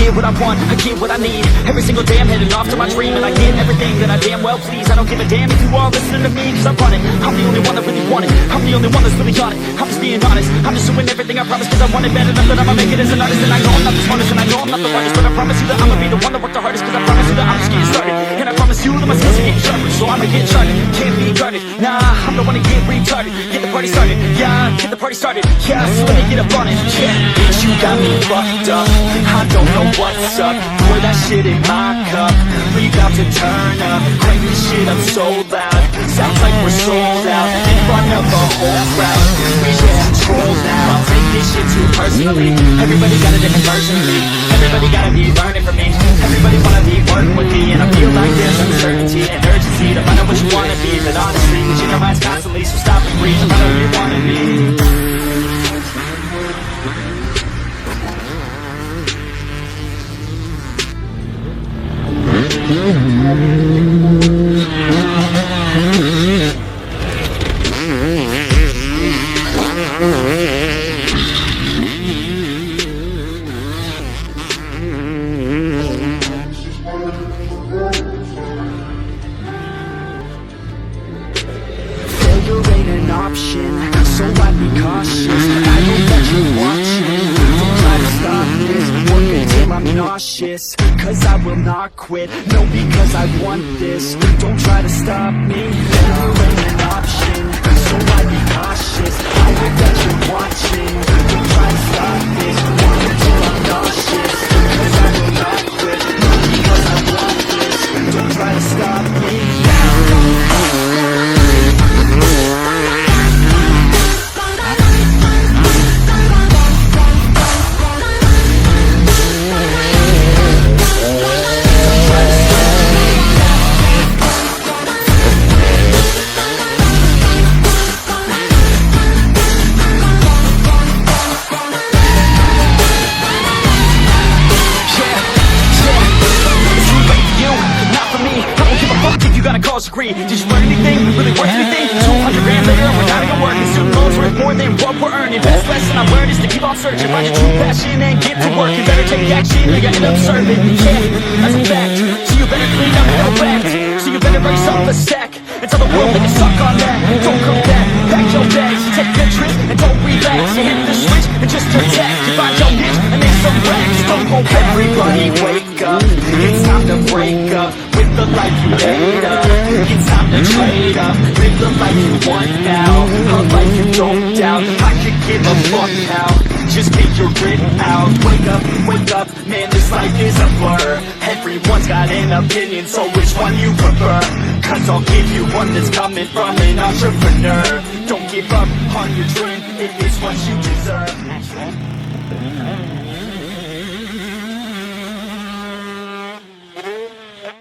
get what I want, I get what I need. Every single day I'm heading off to my dream, and I get everything that I damn well please. I don't give a damn if you all listening to me, cause I run it. I'm the only one that really want it, I'm the only one that's really got it. I'm just being honest, I'm just doing everything I promise, cause I want it bad enough that I'ma make it as an artist. And I know I'm not the smartest, and I know I'm not the largest, but I promise you that I'ma be the one that work the hardest, cause I promise you that I'm just getting started. And I promise you that my skills are getting sharper, so I'ma get charted. Can't be guarded, nah, I'm the one to get retarded. Get the party started, yeah, get the party started. Yeah, so let me get up on it, yeah. Bitch, you got me fucked up, I don't know what's up. Pour that shit in my cup, we about to turn up. Crank this shit up so loud, sounds like we're sold out. In front of a whole crowd, we get control now. Take this shit too personally, everybody got a different version of me. Everybody gotta be learning from me, everybody wanna be working with me. And I feel like there's uncertainty and urgency to find out what you wanna be. But honestly, you change your minds constantly, so stop and breathe and find out who you wanna be. Failure ain't an option, so I'd be cautious. I know that you're watching, don't try to stop this. Work until I'm nauseous, cause I will not quit. No, because I want this, don't try to stop me. Failure ain't an option, so I'd be cautious. I know that you're watching, don't try to stop this. Work until I'm nauseous, cause I will not quit. No, because I want this, don't try to stop me. Agree. Did you learn anything? Really worth anything? 200 grand later, we're not even working. Student loans worth more than what we're earning. Best lesson I learned is to keep on searching. Find your true passion and get to work. You better take action or you end up serving. Yeah, that's a fact. So you better clean up and go back. So you better raise up a stack and tell the world that you suck on that. Don't come back, pack your bags, take a trip and don't relax. You hit the switch and just attack. You find your niche and make some racks. Don't go back. Everybody wake up, it's time to break up with the life you made up. It's time to trade up, live the life you want now, a life you don't doubt. I could give a fuck now, just get your grit out. Wake up, man, this life is a blur. Everyone's got an opinion, so which one you prefer? Cause I'll give you one that's coming from an entrepreneur. Don't give up on your dream, it is what you deserve.